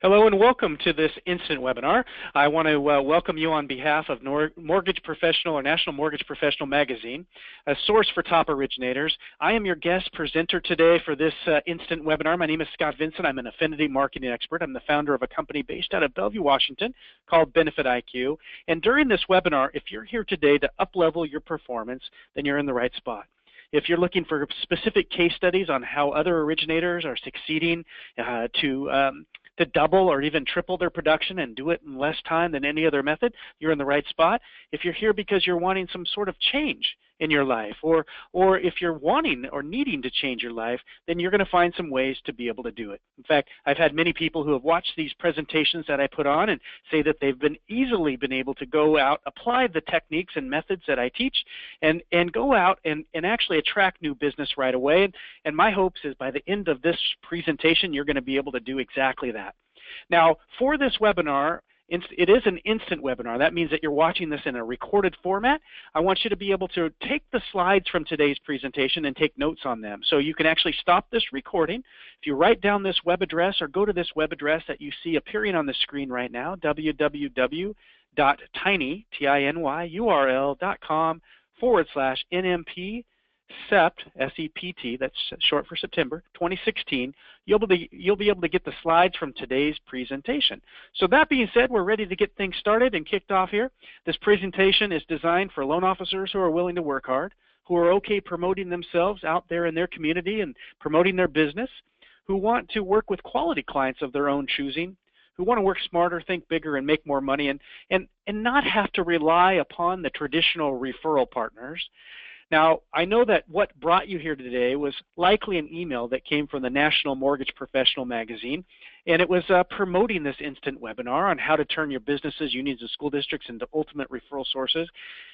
Hello and welcome to this instant webinar. I want to welcome you on behalf of Mortgage Professional or National Mortgage Professional Magazine, a source for top originators. I am your guest presenter today for this instant webinar. My name is Scott Vinson. I'm an affinity marketing expert. I'm the founder of a company based out of Bellevue, Washington called BenefitIQ. And during this webinar, if you're here today to up-level your performance, then you're in the right spot. If you're looking for specific case studies on how other originators are succeeding to double or even triple their production and do it in less time than any other method, you're in the right spot. If you're here because you're wanting some sort of change in your life, or if you're wanting or needing to change your life, then you're going to find some ways to be able to do it. In fact, I've had many people who have watched these presentations that I put on and say that they've easily been able to go out, apply the techniques and methods that I teach, and go out and actually attract new business right away. And my hopes is by the end of this presentation, you're going to be able to do exactly that. Now, for this webinar, it is an instant webinar. That means that you're watching this in a recorded format. I want you to be able to take the slides from today's presentation and take notes on them. So you can actually stop this recording. If you write down this web address or go to this web address that you see appearing on the screen right now, www.tinyurl.com/NMP SEPT, S-E-P-T, that's short for September 2016, you'll be able to get the slides from today's presentation. So that being said, we're ready to get things started and kicked off here. This presentation is designed for loan officers who are willing to work hard, who are okay promoting themselves out there in their community and promoting their business, who want to work with quality clients of their own choosing, who want to work smarter, think bigger, and make more money, and not have to rely upon the traditional referral partners. Now, I know that what brought you here today was likely an email that came from the National Mortgage Professional Magazine, and it was promoting this instant webinar on how to turn your businesses, unions, and school districts into ultimate referral sources.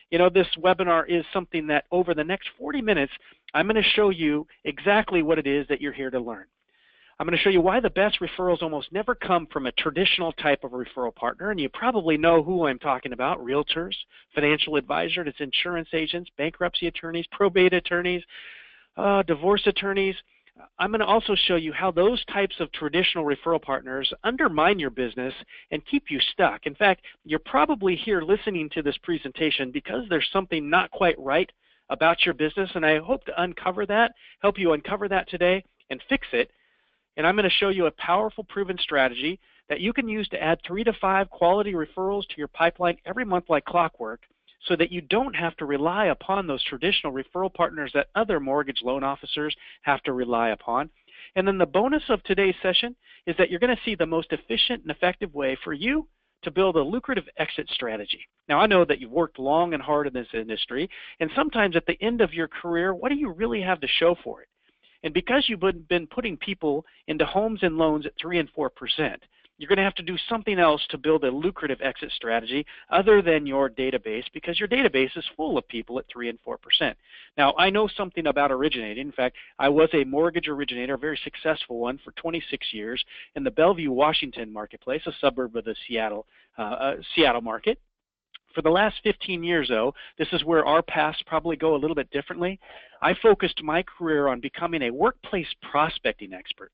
You know, this webinar is something that over the next 40 minutes, I'm going to show you exactly what it is that you're here to learn. I'm going to show you why the best referrals almost never come from a traditional type of referral partner, and you probably know who I'm talking about: realtors, financial advisors, insurance agents, bankruptcy attorneys, probate attorneys, divorce attorneys. I'm going to also show you how those types of traditional referral partners undermine your business and keep you stuck. In fact, you're probably here listening to this presentation because there's something not quite right about your business, and I hope to help you uncover that today and fix it. And I'm going to show you a powerful, proven strategy that you can use to add 3 to 5 quality referrals to your pipeline every month like clockwork, so that you don't have to rely upon those traditional referral partners that other mortgage loan officers have to rely upon. And then the bonus of today's session is that you're going to see the most efficient and effective way for you to build a lucrative exit strategy. Now, I know that you've worked long and hard in this industry, and sometimes at the end of your career, what do you really have to show for it? And because you've been putting people into homes and loans at 3 and 4%, you're going to have to do something else to build a lucrative exit strategy other than your database, because your database is full of people at 3 and 4%. Now, I know something about originating. In fact, I was a mortgage originator, a very successful one, for 26 years in the Bellevue, Washington marketplace, a suburb of the Seattle market. For the last 15 years, though, this is where our paths probably go a little bit differently. I focused my career on becoming a workplace prospecting expert.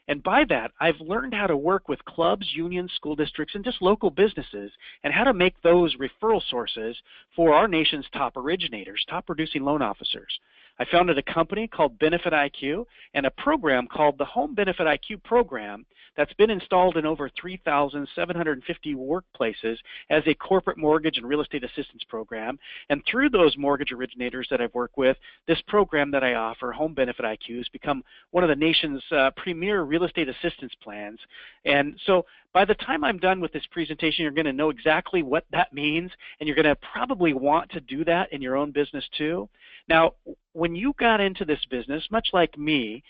And by that, I've learned how to work with clubs, unions, school districts, and just local businesses, and how to make those referral sources for our nation's top originators, top producing loan officers. I founded a company called BenefitIQ and a program called the HomeBenefitIQ program that's been installed in over 3,750 workplaces as a corporate mortgage and real estate assistance program. And through those mortgage originators that I've worked with, this program that I offer, HomeBenefitIQ, has become one of the nation's premier real estate assistance plans. And so by the time I'm done with this presentation, you're going to know exactly what that means, and you're going to probably want to do that in your own business too. Now, when you got into this business, much like me,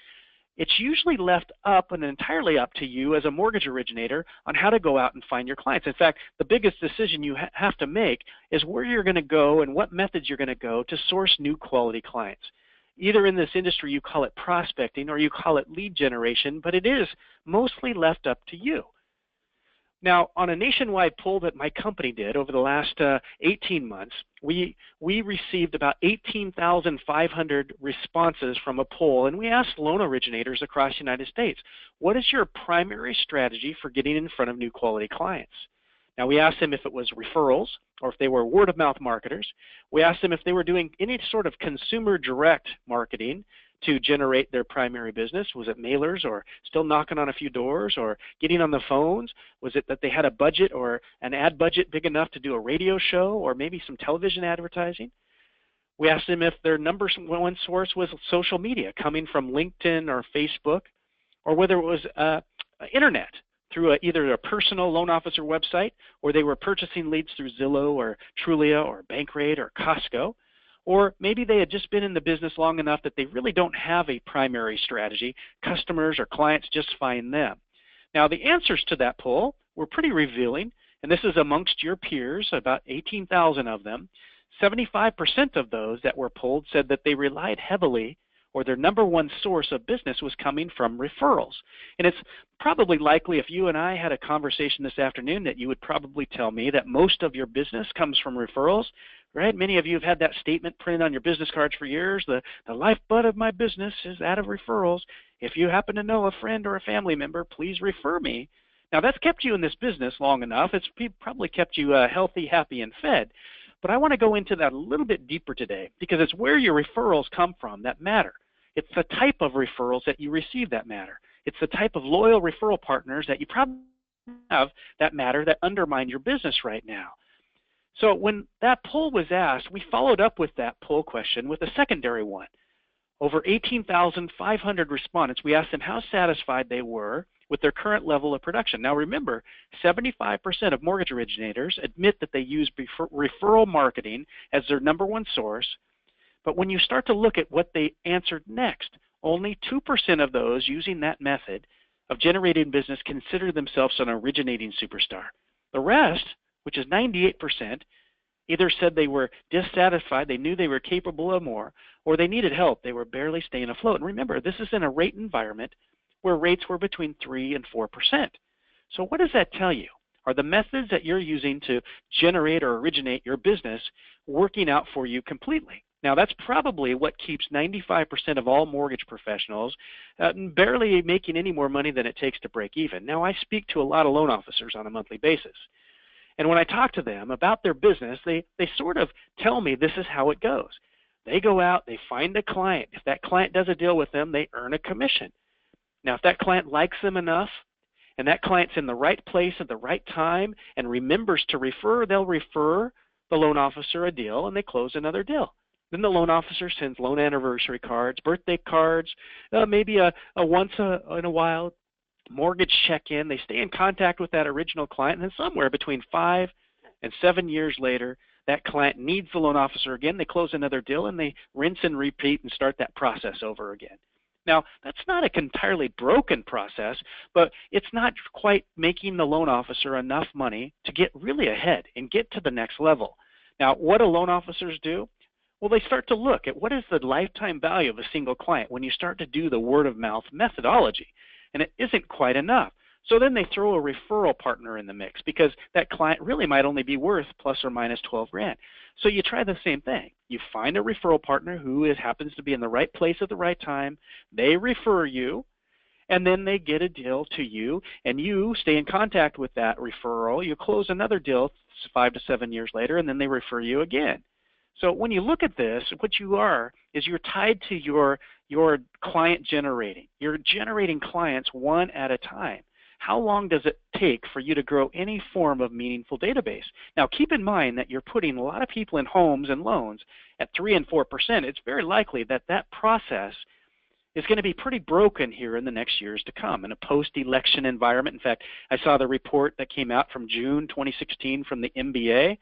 it's usually left up and entirely up to you as a mortgage originator on how to go out and find your clients. In fact, the biggest decision you have to make is where you're going to go and what methods you're going to go to source new quality clients. Either in this industry you call it prospecting or you call it lead generation, but it is mostly left up to you. Now, on a nationwide poll that my company did over the last 18 months, we received about 18,500 responses from a poll, and we asked loan originators across the United States, what is your primary strategy for getting in front of new quality clients? Now, we asked them if it was referrals or if they were word-of-mouth marketers. We asked them if they were doing any sort of consumer direct marketing to generate their primary business. Was it mailers or still knocking on a few doors or getting on the phones? Was it that they had a budget or an ad budget big enough to do a radio show or maybe some television advertising? We asked them if their number one source was social media coming from LinkedIn or Facebook, or whether it was internet through either a personal loan officer website, or they were purchasing leads through Zillow or Trulia or Bankrate or Costco. Or maybe they had just been in the business long enough that they really don't have a primary strategy. Customers or clients just find them. Now, the answers to that poll were pretty revealing, and this is amongst your peers, about 18,000 of them. 75% of those that were polled said that they relied heavily, or their number one source of business was coming from referrals. And it's probably likely if you and I had a conversation this afternoon that you would probably tell me that most of your business comes from referrals, right? Many of you have had that statement printed on your business cards for years. The lifeblood of my business is that of referrals. If you happen to know a friend or a family member, please refer me. Now, that's kept you in this business long enough. It's probably kept you healthy, happy, and fed. But I want to go into that a little bit deeper today because it's where your referrals come from that matter. It's the type of referrals that you receive that matter. It's the type of loyal referral partners that you probably have that matter that undermine your business right now. So when that poll was asked, we followed up with that poll question with a secondary one. Over 18,500 respondents, we asked them how satisfied they were with their current level of production. Now remember, 75% of mortgage originators admit that they use referral marketing as their number one source. But when you start to look at what they answered next, only 2% of those using that method of generating business consider themselves an originating superstar. The rest, which is 98%, either said they were dissatisfied, they knew they were capable of more, or they needed help, they were barely staying afloat. And remember, this is in a rate environment where rates were between 3 and 4%. So what does that tell you? Are the methods that you're using to generate or originate your business working out for you completely? Now, that's probably what keeps 95% of all mortgage professionals barely making any more money than it takes to break even. Now, I speak to a lot of loan officers on a monthly basis. And when I talk to them about their business, they sort of tell me this is how it goes. They go out, they find a client. If that client does a deal with them, they earn a commission. Now, if that client likes them enough, and that client's in the right place at the right time and remembers to refer, they'll refer the loan officer a deal, and they close another deal. Then the loan officer sends loan anniversary cards, birthday cards, maybe a once in a while mortgage check-in. They stay in contact with that original client, and then somewhere between 5 and 7 years later, that client needs the loan officer again. They close another deal, and they rinse and repeat and start that process over again. Now, that's not an entirely broken process, but it's not quite making the loan officer enough money to get really ahead and get to the next level. Now, what do loan officers do? Well, they start to look at what is the lifetime value of a single client when you start to do the word-of-mouth methodology, and it isn't quite enough. So then they throw a referral partner in the mix because that client really might only be worth plus or minus 12 grand. So you try the same thing. You find a referral partner who happens to be in the right place at the right time. They refer you, and then they get a deal to you, and you stay in contact with that referral. You close another deal 5 to 7 years later, and then they refer you again. So when you look at this, what you are is you're tied to your client generating. You're generating clients one at a time. How long does it take for you to grow any form of meaningful database? Now, keep in mind that you're putting a lot of people in homes and loans at 3 and 4%. It's very likely that that process is going to be pretty broken here in the next years to come in a post-election environment. In fact, I saw the report that came out from June 2016 from the MBA,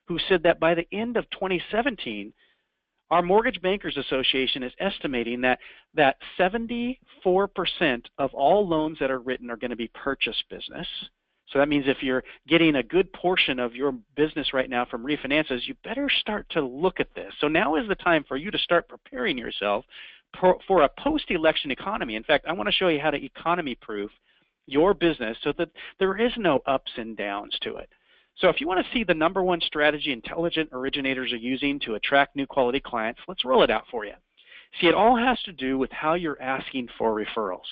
who said that by the end of 2017, our Mortgage Bankers Association is estimating that 74% of all loans that are written are going to be purchase business. So that means if you're getting a good portion of your business right now from refinances, you better start to look at this. So now is the time for you to start preparing yourself for a post-election economy. In fact, I want to show you how to economy-proof your business so that there is no ups and downs to it. So if you want to see the #1 strategy intelligent originators are using to attract new quality clients, let's roll it out for you. See, it all has to do with how you're asking for referrals.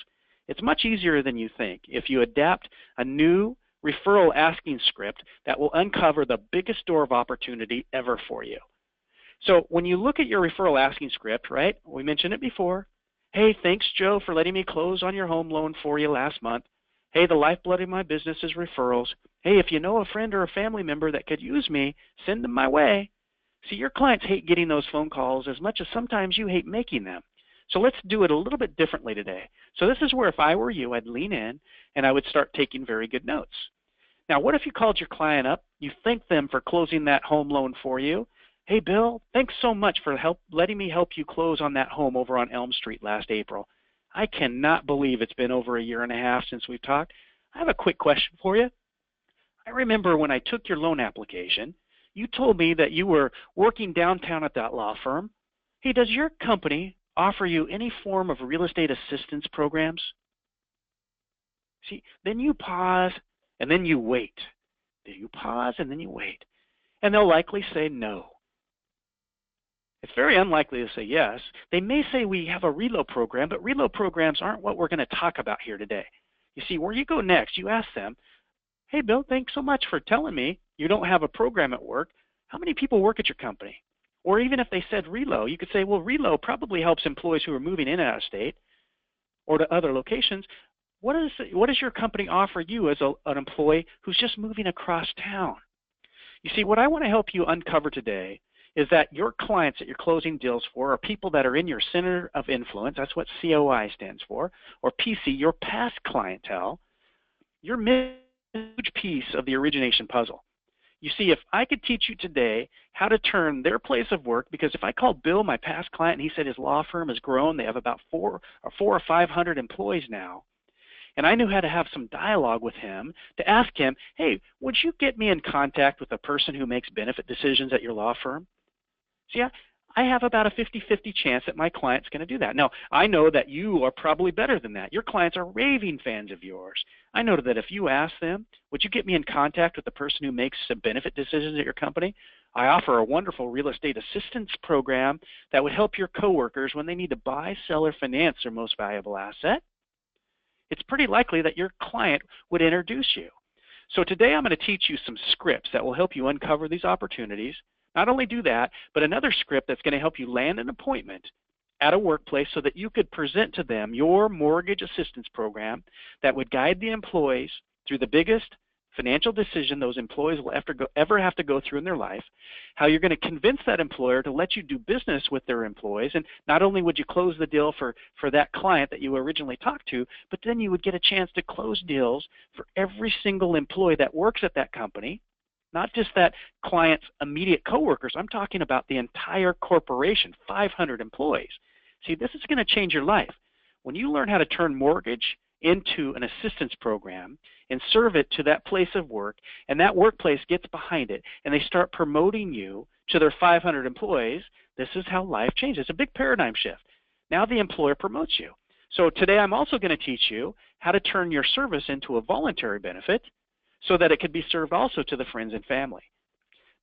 It's much easier than you think if you adapt a new referral asking script that will uncover the biggest door of opportunity ever for you. So when you look at your referral asking script, right, we mentioned it before. Hey, thanks, Joe, for letting me close on your home loan for you last month. Hey, the lifeblood of my business is referrals. Hey, if you know a friend or a family member that could use me, send them my way. See, your clients hate getting those phone calls as much as sometimes you hate making them. So let's do it a little bit differently today. So this is where if I were you, I'd lean in and I would start taking very good notes. Now, what if you called your client up, you thanked them for closing that home loan for you. Hey, Bill, thanks so much for letting me help you close on that home over on Elm Street last April. I cannot believe it's been over 1.5 years since we've talked. I have a quick question for you. I remember when I took your loan application, you told me that you were working downtown at that law firm. Hey, does your company offer you any form of real estate assistance programs? See, then you pause and then you wait. You pause and then you wait. And they'll likely say no. It's very unlikely to say yes. They may say we have a reload program, but reload programs aren't what we're going to talk about here today. You see, where you go next, you ask them, hey, Bill, thanks so much for telling me you don't have a program at work. How many people work at your company? Or even if they said reload, you could say, well, reload probably helps employees who are moving in and out of state or to other locations. What does your company offer you as an employee who's just moving across town? You see, what I want to help you uncover today is that your clients that you're closing deals for are people that are in your center of influence. That's what COI stands for, or PC, your past clientele. You're a huge piece of the origination puzzle. You see, if I could teach you today how to turn their place of work, because if I called Bill, my past client, and he said his law firm has grown, they have about 400 or 500 employees now, and I knew how to have some dialogue with him to ask him, hey, would you get me in contact with a person who makes benefit decisions at your law firm? See, I have about a 50-50 chance that my client's going to do that. Now, I know that you are probably better than that. Your clients are raving fans of yours. I know that if you ask them, would you get me in contact with the person who makes some benefit decisions at your company? I offer a wonderful real estate assistance program that would help your coworkers when they need to buy, sell, or finance their most valuable asset. It's pretty likely that your client would introduce you. So today I'm going to teach you some scripts that will help you uncover these opportunities. Not only do that, but another script that's going to help you land an appointment at a workplace so that you could present to them your mortgage assistance program that would guide the employees through the biggest financial decision those employees will ever have to go through in their life, how you're going to convince that employer to let you do business with their employees, and not only would you close the deal for that client that you originally talked to, but then you would get a chance to close deals for every single employee that works at that company. Not just that client's immediate coworkers. I'm talking about the entire corporation, 500 employees. See, this is going to change your life. When you learn how to turn mortgage into an assistance program and serve it to that place of work, and that workplace gets behind it, and they start promoting you to their 500 employees, this is how life changes. It's a big paradigm shift. Now the employer promotes you. So today I'm also going to teach you how to turn your service into a voluntary benefit so that it could be served also to the friends and family.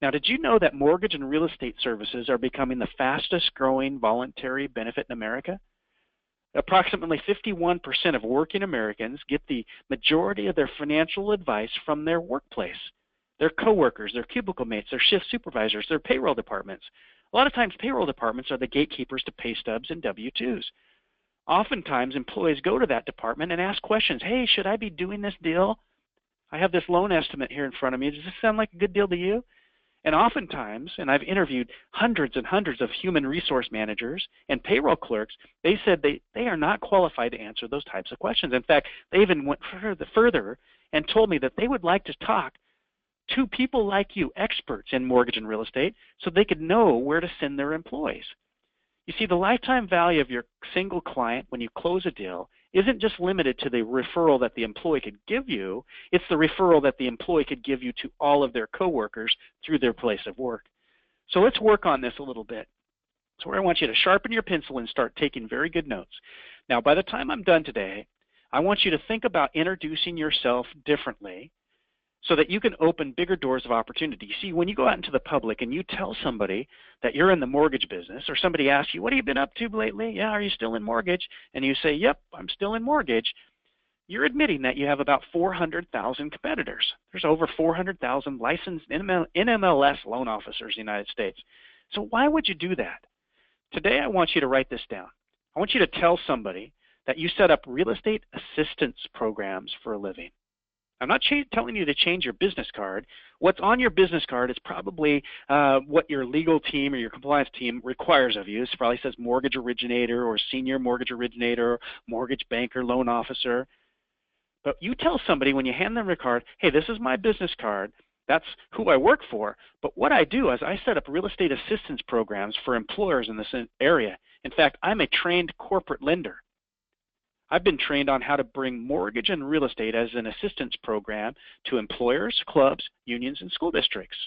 Now, did you know that mortgage and real estate services are becoming the fastest growing voluntary benefit in America? Approximately 51% of working Americans get the majority of their financial advice from their workplace, their coworkers, their cubicle mates, their shift supervisors, their payroll departments. A lot of times payroll departments are the gatekeepers to pay stubs and W-2s. Oftentimes employees go to that department and ask questions. Hey, should I be doing this deal? I have this loan estimate here in front of me. Does this sound like a good deal to you? And oftentimes, and I've interviewed hundreds and hundreds of human resource managers and payroll clerks, they said they are not qualified to answer those types of questions. In fact, they even went further and told me that they would like to talk to people like you, experts in mortgage and real estate, so they could know where to send their employees. You see, the lifetime value of your single client when you close a deal isn't just limited to the referral that the employee could give you, it's the referral that the employee could give you to all of their coworkers through their place of work. So let's work on this a little bit. So I want you to sharpen your pencil and start taking very good notes. Now, by the time I'm done today, I want you to think about introducing yourself differently so that you can open bigger doors of opportunity. See, when you go out into the public and you tell somebody that you're in the mortgage business, or somebody asks you, what have you been up to lately? Yeah, are you still in mortgage? And you say, yep, I'm still in mortgage. You're admitting that you have about 400,000 competitors. There's over 400,000 licensed NMLS loan officers in the United States. So why would you do that? Today I want you to write this down. I want you to tell somebody that you set up real estate assistance programs for a living. I'm not telling you to change your business card. What's on your business card is probably what your legal team or your compliance team requires of you. It probably says mortgage originator or senior mortgage originator, mortgage banker, loan officer. But you tell somebody when you hand them your card, hey, this is my business card. That's who I work for. But what I do is I set up real estate assistance programs for employers in this area. In fact, I'm a trained corporate lender. I've been trained on how to bring mortgage and real estate as an assistance program to employers, clubs, unions, and school districts.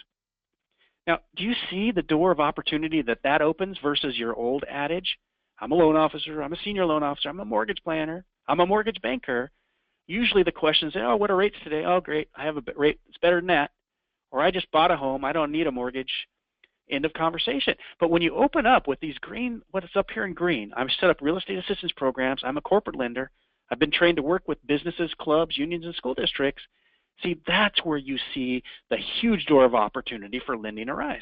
Now, do you see the door of opportunity that opens versus your old adage? I'm a loan officer, I'm a senior loan officer, I'm a mortgage planner, I'm a mortgage banker. Usually the questions say, oh, what are rates today? Oh, great, I have a rate that's better than that. Or I just bought a home, I don't need a mortgage. End of conversation. But when you open up with these green, what is up here in green, I've set up real estate assistance programs, I'm a corporate lender, I've been trained to work with businesses, clubs, unions, and school districts. See, that's where you see the huge door of opportunity for lending arise.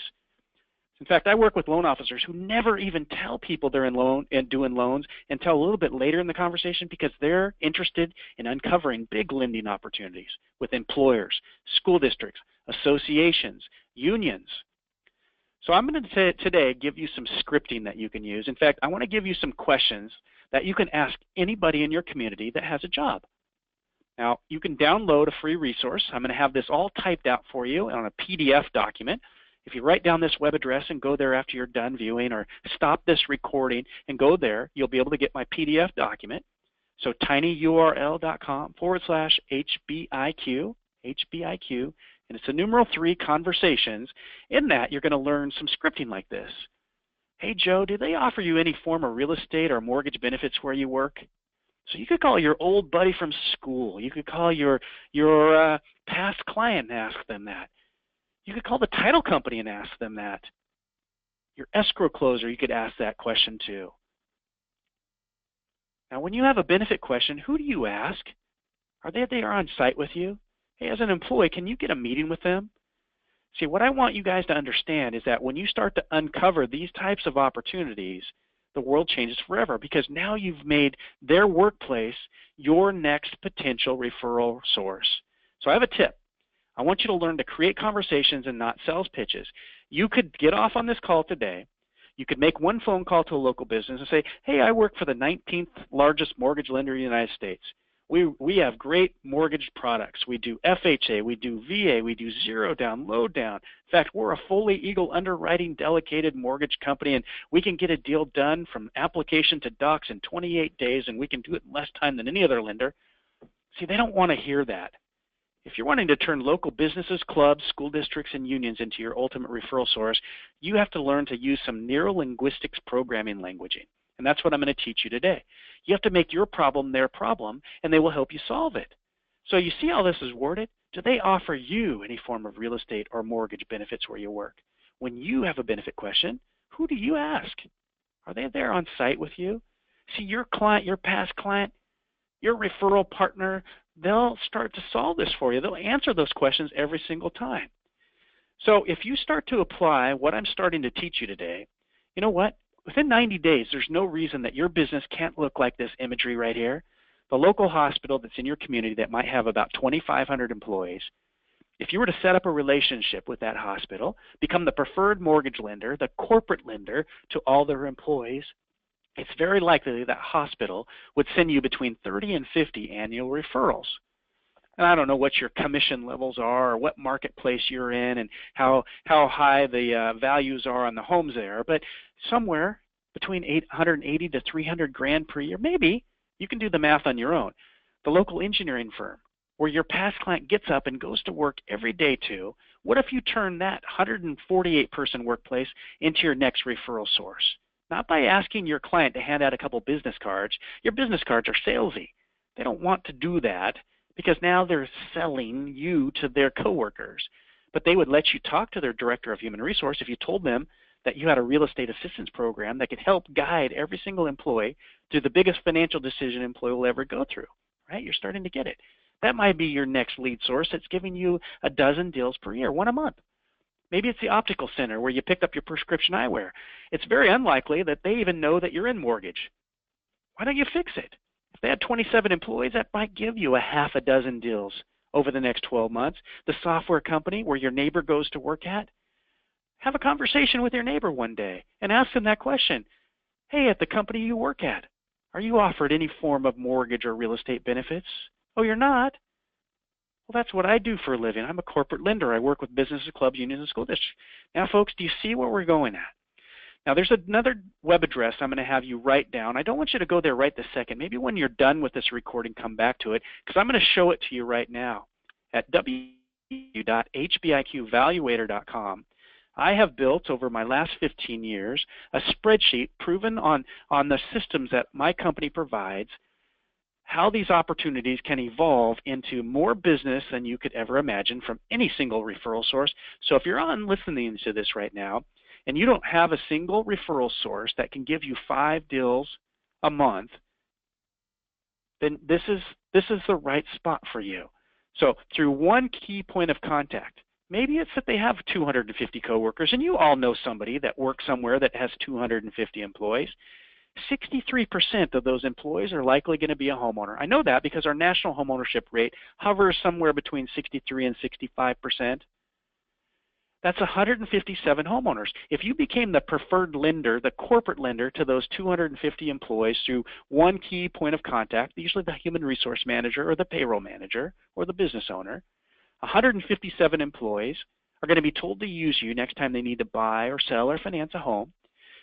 In fact, I work with loan officers who never even tell people they're in loan and doing loans until a little bit later in the conversation because they're interested in uncovering big lending opportunities with employers, school districts, associations, unions. So I'm going to today give you some scripting that you can use. In fact, I want to give you some questions that you can ask anybody in your community that has a job. Now, you can download a free resource. I'm going to have this all typed out for you on a PDF document. If you write down this web address and go there after you're done viewing, or stop this recording and go there, you'll be able to get my PDF document. So tinyurl.com/HBIQ, HBIQ, and it's a numeral 3 conversations. In that, you're going to learn some scripting like this. Hey, Joe, do they offer you any form of real estate or mortgage benefits where you work? So you could call your old buddy from school. You could call your past client and ask them that. You could call the title company and ask them that. Your escrow closer, you could ask that question too. Now, when you have a benefit question, who do you ask? Are they there on site with you? Hey, as an employee, can you get a meeting with them? See, what I want you guys to understand is that when you start to uncover these types of opportunities, the world changes forever because now you've made their workplace your next potential referral source. So I have a tip. I want you to learn to create conversations and not sales pitches. You could get off on this call today. You could make one phone call to a local business and say, hey, I work for the 19th largest mortgage lender in the United States. We have great mortgage products. We do FHA, we do VA, we do zero down, low down. In fact, we're a fully Eagle underwriting delegated mortgage company, and we can get a deal done from application to docs in 28 days, and we can do it in less time than any other lender. See, they don't want to hear that. If you're wanting to turn local businesses, clubs, school districts, and unions into your ultimate referral source, you have to learn to use some neurolinguistics programming languaging. And that's what I'm going to teach you today. You have to make your problem their problem, and they will help you solve it. So you see how this is worded? Do they offer you any form of real estate or mortgage benefits where you work? When you have a benefit question, who do you ask? Are they there on site with you? See, your client, your past client, your referral partner, they'll start to solve this for you. They'll answer those questions every single time. So if you start to apply what I'm starting to teach you today, you know what? Within 90 days, there's no reason that your business can't look like this imagery right here. The local hospital that's in your community that might have about 2,500 employees, if you were to set up a relationship with that hospital, become the preferred mortgage lender, the corporate lender to all their employees, it's very likely that hospital would send you between 30 and 50 annual referrals. And I don't know what your commission levels are or what marketplace you're in and how high the values are on the homes there, but somewhere between 180 to 300 grand per year, maybe. You can do the math on your own. The local engineering firm where your past client gets up and goes to work every day to, what if you turn that 148-person workplace into your next referral source? Not by asking your client to hand out a couple business cards. Your business cards are salesy. They don't want to do that because now they're selling you to their coworkers. But they would let you talk to their director of human resource if you told them that you had a real estate assistance program that could help guide every single employee through the biggest financial decision an employee will ever go through, right? You're starting to get it. That might be your next lead source that's giving you a dozen deals per year, one a month. Maybe it's the optical center where you picked up your prescription eyewear. It's very unlikely that they even know that you're in mortgage. Why don't you fix it? If they had 27 employees, that might give you a half a dozen deals over the next 12 months. The software company where your neighbor goes to work at, have a conversation with your neighbor one day and ask them that question. Hey, at the company you work at, are you offered any form of mortgage or real estate benefits? Oh, you're not? Well, that's what I do for a living. I'm a corporate lender. I work with businesses, clubs, unions, and school districts. Now, folks, do you see where we're going at? Now, there's another web address I'm going to have you write down. I don't want you to go there right this second. Maybe when you're done with this recording, come back to it, because I'm going to show it to you right now at www.hbiqvaluator.com. I have built over my last 15 years a spreadsheet proven on the systems that my company provides how these opportunities can evolve into more business than you could ever imagine from any single referral source. So if you're on listening to this right now and you don't have a single referral source that can give you 5 deals a month, then this is the right spot for you. So through one key point of contact, maybe it's that they have 250 coworkers, and you all know somebody that works somewhere that has 250 employees. 63% of those employees are likely going to be a homeowner. I know that because our national homeownership rate hovers somewhere between 63 and 65%. That's 157 homeowners. If you became the preferred lender, the corporate lender to those 250 employees through one key point of contact, usually the human resource manager or the payroll manager or the business owner, 157 employees are going to be told to use you next time they need to buy or sell or finance a home.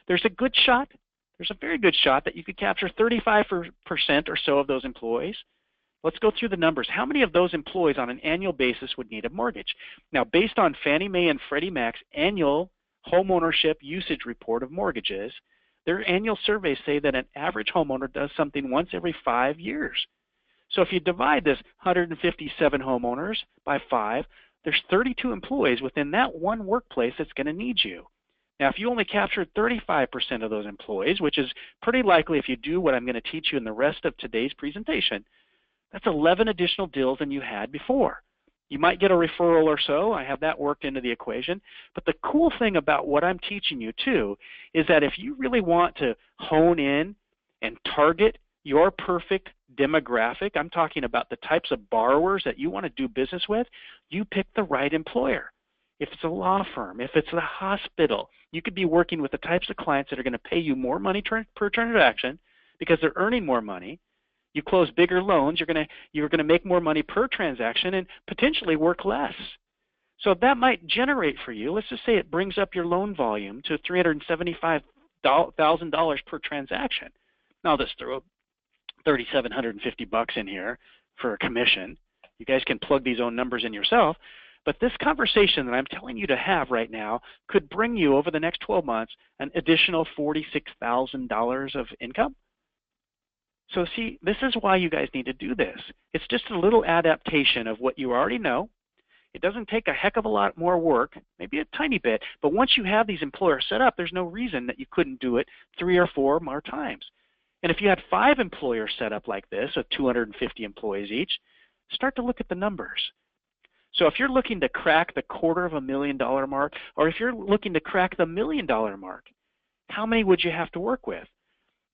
There's a very good shot that you could capture 35% or so of those employees. Let's go through the numbers. How many of those employees on an annual basis would need a mortgage? Now, based on Fannie Mae and Freddie Mac's annual homeownership usage report of mortgages, their annual surveys say that an average homeowner does something once every 5 years. So if you divide this 157 homeowners by 5, there's 32 employees within that one workplace that's going to need you. Now, if you only captured 35% of those employees, which is pretty likely if you do what I'm going to teach you in the rest of today's presentation, that's 11 additional deals than you had before. You might get a referral or so. I have that worked into the equation. But the cool thing about what I'm teaching you, too, is that if you really want to hone in and target your perfect demographic, I'm talking about the types of borrowers that you want to do business with, you pick the right employer. If it's a law firm, if it's a hospital, you could be working with the types of clients that are going to pay you more money per transaction because they're earning more money. You close bigger loans, you're going to make more money per transaction and potentially work less. So that might generate for you, let's just say it brings up your loan volume to $375,000 per transaction. Now I'll just throw $3,750 in here for a commission. You guys can plug these own numbers in yourself. But this conversation that I'm telling you to have right now could bring you over the next 12 months an additional $46,000 of income. So see, this is why you guys need to do this. It's just a little adaptation of what you already know. It doesn't take a heck of a lot more work, maybe a tiny bit, but once you have these employers set up, there's no reason that you couldn't do it 3 or 4 more times. And if you had 5 employers set up like this, with 250 employees each, start to look at the numbers. So if you're looking to crack the $250,000 mark, or if you're looking to crack the $1 million mark, how many would you have to work with?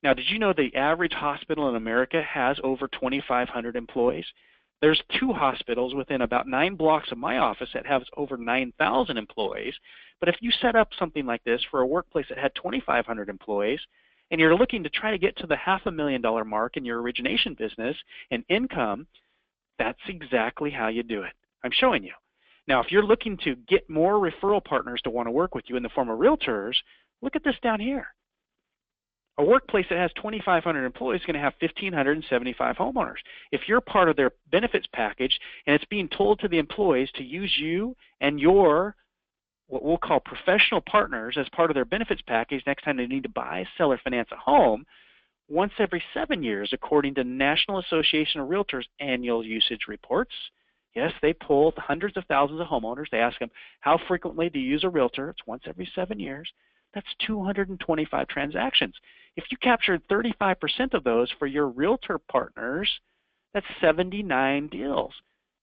Now, did you know the average hospital in America has over 2,500 employees? There's 2 hospitals within about 9 blocks of my office that have over 9,000 employees. But if you set up something like this for a workplace that had 2,500 employees, and you're looking to try to get to the $500,000 mark in your origination business and income, that's exactly how you do it. I'm showing you. Now, if you're looking to get more referral partners to want to work with you in the form of realtors, look at this down here. A workplace that has 2,500 employees is going to have 1,575 homeowners. If you're part of their benefits package and it's being told to the employees to use you and your what we'll call professional partners as part of their benefits package next time they need to buy, sell, or finance a home, once every 7 years, according to National Association of Realtors annual usage reports. Yes, they poll hundreds of thousands of homeowners. They ask them, how frequently do you use a realtor? It's once every 7 years. That's 225 transactions. If you captured 35% of those for your realtor partners, that's 79 deals,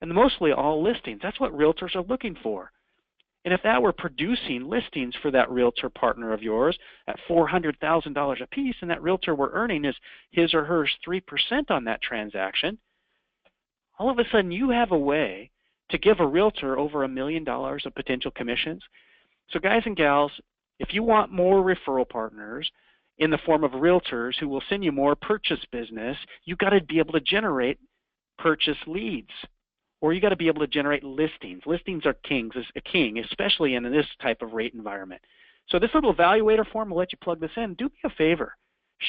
and mostly all listings. That's what realtors are looking for. And if that were producing listings for that realtor partner of yours at $400,000 a piece, and that realtor were earning his or hers 3% on that transaction, all of a sudden you have a way to give a realtor over $1 million of potential commissions. So guys and gals, if you want more referral partners in the form of realtors who will send you more purchase business, you've got to be able to generate purchase leads, or you got to be able to generate listings. Listings are king, especially in this type of rate environment. So this little evaluator form will let you plug this in. Do me a favor.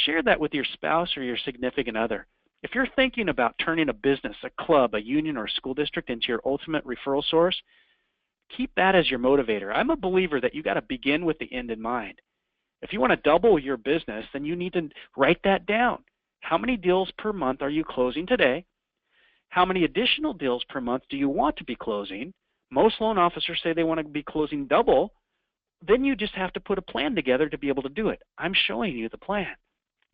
Share that with your spouse or your significant other. If you're thinking about turning a business, a club, a union, or a school district into your ultimate referral source, keep that as your motivator. I'm a believer that you got to begin with the end in mind. If you want to double your business, then you need to write that down. How many deals per month are you closing today? How many additional deals per month do you want to be closing? Most loan officers say they want to be closing double. Then you just have to put a plan together to be able to do it. I'm showing you the plan.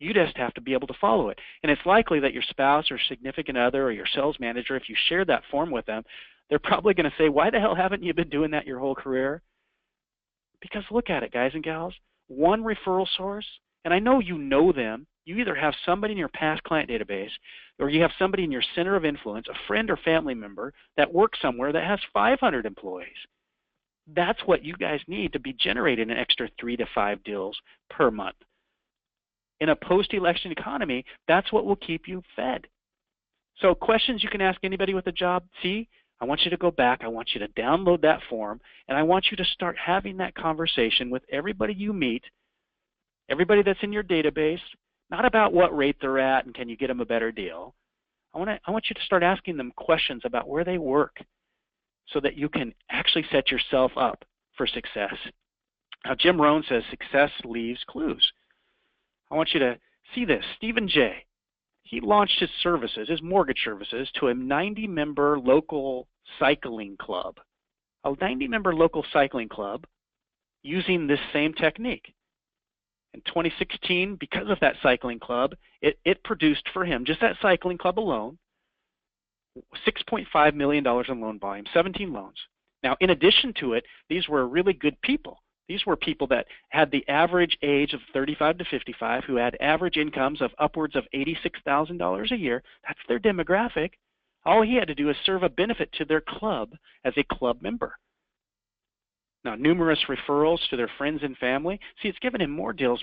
You just have to be able to follow it. And it's likely that your spouse or significant other or your sales manager, if you share that form with them, they're probably going to say, why the hell haven't you been doing that your whole career? Because look at it, guys and gals. One referral source, and I know you know them. You either have somebody in your past client database or you have somebody in your center of influence, a friend or family member that works somewhere that has 500 employees. That's what you guys need to be generating an extra 3 to 5 deals per month. In a post-election economy, that's what will keep you fed. So questions you can ask anybody with a job. See, I want you to go back. I want you to download that form, and I want you to start having that conversation with everybody you meet, everybody that's in your database, not about what rate they're at and can you get them a better deal. I want you to start asking them questions about where they work so that you can actually set yourself up for success. Now, Jim Rohn says success leaves clues. I want you to see this. Stephen J., he launched his services, his mortgage services, to a 90-member local cycling club. A 90-member local cycling club using this same technique. In 2016, because of that cycling club, it produced for him, just that cycling club alone, $6.5 million in loan volume, 17 loans. Now, in addition to it, these were really good people. These were people that had the average age of 35 to 55, who had average incomes of upwards of $86,000 a year. That's their demographic. All he had to do is serve a benefit to their club as a club member. Now, numerous referrals to their friends and family. See, it's given him more deals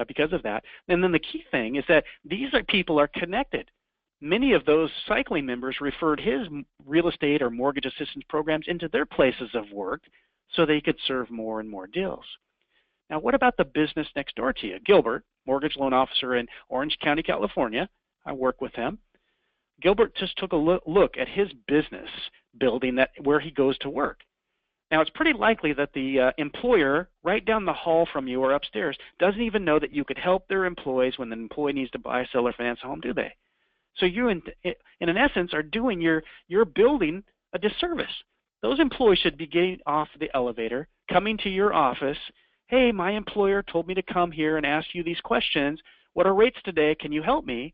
because of that. And then the key thing is that these people are connected. Many of those cycling members referred his real estate or mortgage assistance programs into their places of work so they could serve more and more deals. Now, what about the business next door to you? Gilbert, mortgage loan officer in Orange County, California. I work with him. Gilbert just took a look at his business building where he goes to work. Now, it's pretty likely that the employer right down the hall from you or upstairs doesn't even know that you could help their employees when the employee needs to buy, sell, or finance a home, do they? So you, in an essence, are doing your building a disservice. Those employees should be getting off the elevator, coming to your office. Hey, my employer told me to come here and ask you these questions. What are rates today? Can you help me?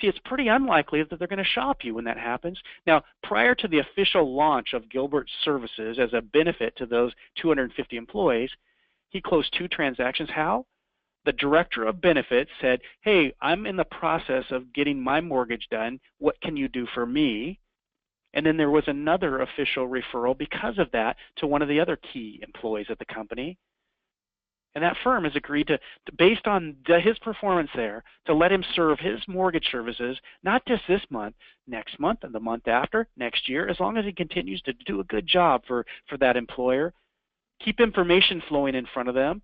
See, it's pretty unlikely that they're going to shop you when that happens. Now, prior to the official launch of Gilbert's services as a benefit to those 250 employees, he closed 2 transactions. How? The director of benefits said, hey, I'm in the process of getting my mortgage done. What can you do for me? And then there was another official referral because of that to one of the other key employees at the company. And that firm has agreed to based on his performance there, to let him serve his mortgage services, not just this month, next month and the month after, next year, as long as he continues to do a good job for that employer. Keep information flowing in front of them.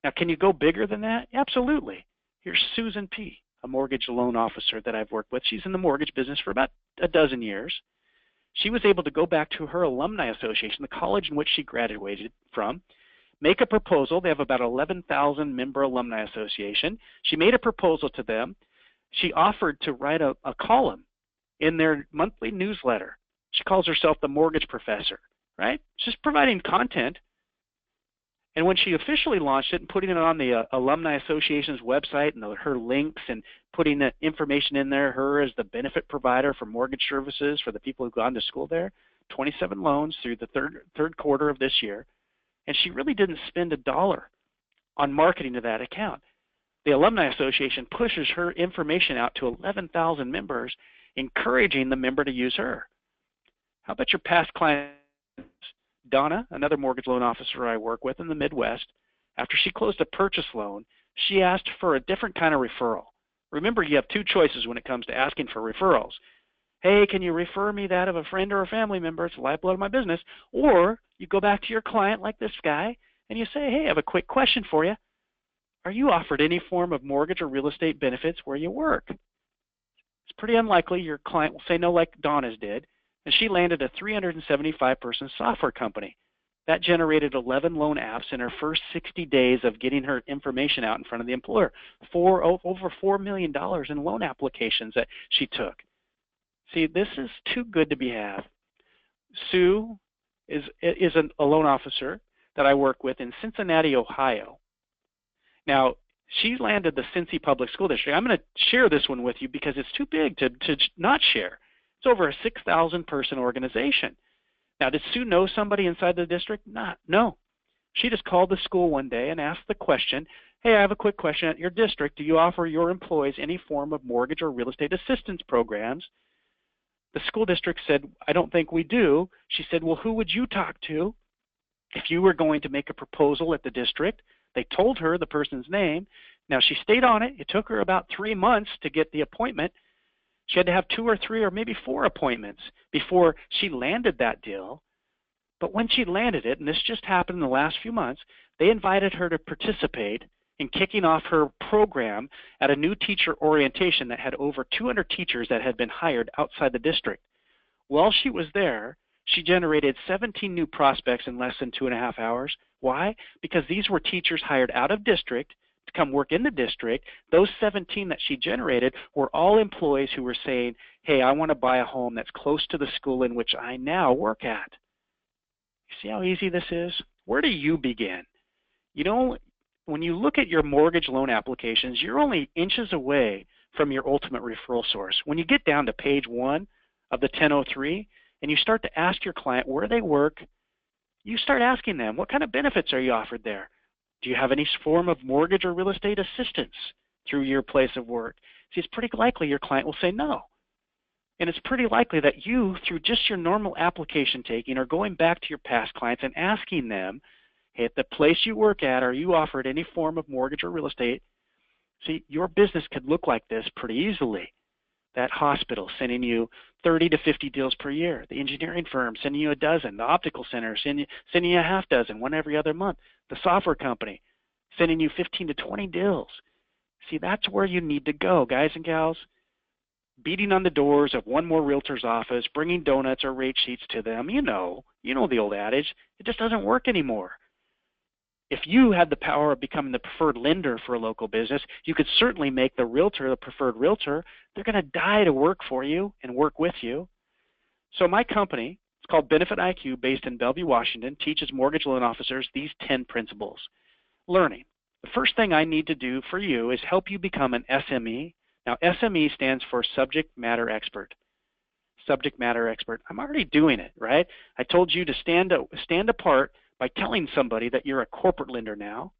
Now, can you go bigger than that? Absolutely. Here's Susan P., a mortgage loan officer that I've worked with. She's in the mortgage business for about a dozen years. She was able to go back to her Alumni Association, the college in which she graduated from, make a proposal. They have about 11,000 member Alumni Association. She made a proposal to them. She offered to write a column in their monthly newsletter. She calls herself the mortgage professor, right? She's providing content. And when she officially launched it and putting it on the Alumni Association's website and her links and putting the information in there, her as the benefit provider for mortgage services for the people who've gone to school there, 27 loans through the third quarter of this year. And she really didn't spend a dollar on marketing to that account. The Alumni Association pushes her information out to 11,000 members, encouraging the member to use her. How about your past clients? Donna, another mortgage loan officer I work with in the Midwest, after she closed a purchase loan, she asked for a different kind of referral. Remember, you have two choices when it comes to asking for referrals. Hey, can you refer me that of a friend or a family member? It's the lifeblood of my business. Or you go back to your client like this guy and you say, hey, I have a quick question for you. Are you offered any form of mortgage or real estate benefits where you work? It's pretty unlikely your client will say no like Donna's did. And she landed a 375-person software company. That generated 11 loan apps in her first 60 days of getting her information out in front of the employer. Over $4 million in loan applications that she took. See, this is too good to be had. Sue is a loan officer that I work with in Cincinnati, Ohio. Now, she landed the Cincy Public School District. I'm going to share this one with you because it's too big to not share. It's over a 6,000 person organization. Now, did Sue know somebody inside the district? No. She just called the school one day and asked the question, hey, I have a quick question. At your district, do you offer your employees any form of mortgage or real estate assistance programs? The school district said, I don't think we do. She said, well, who would you talk to if you were going to make a proposal at the district? They told her the person's name. Now, she stayed on it. It took her about 3 months to get the appointment. She had to have 2 or 3 or maybe 4 appointments before she landed that deal. But when she landed it, and this just happened in the last few months, they invited her to participate in kicking off her program at a new teacher orientation that had over 200 teachers that had been hired outside the district. While she was there, she generated 17 new prospects in less than 2.5 hours. Why? Because these were teachers hired out of district to come work in the district. Those 17 that she generated were all employees who were saying, hey, I want to buy a home that's close to the school in which I now work at. You see how easy this is? Where do you begin? You know, when you look at your mortgage loan applications, you're only inches away from your ultimate referral source. When you get down to page 1 of the 1003 and you start to ask your client where they work, you start asking them, what kind of benefits are you offered there? Do you have any form of mortgage or real estate assistance through your place of work? See, it's pretty likely your client will say no. And it's pretty likely that you, through just your normal application taking, are going back to your past clients and asking them, hey, at the place you work at, are you offered any form of mortgage or real estate? See, your business could look like this pretty easily. That hospital sending you 30 to 50 deals per year. The engineering firm sending you a dozen. The optical center sending you a half dozen, one every other month. The software company sending you 15 to 20 deals. See, that's where you need to go, guys and gals. Beating on the doors of one more realtor's office, bringing donuts or rate sheets to them. You know the old adage. It just doesn't work anymore. If you had the power of becoming the preferred lender for a local business, you could certainly make the realtor the preferred realtor. They're going to die to work for you and work with you. So my company, it's called BenefitIQ, based in Bellevue, Washington, teaches mortgage loan officers these 10 principles. Learning. The first thing I need to do for you is help you become an SME. Now, SME stands for Subject Matter Expert. Subject Matter Expert. I'm already doing it, right? I told you to stand apart by telling somebody that you're a corporate lender now.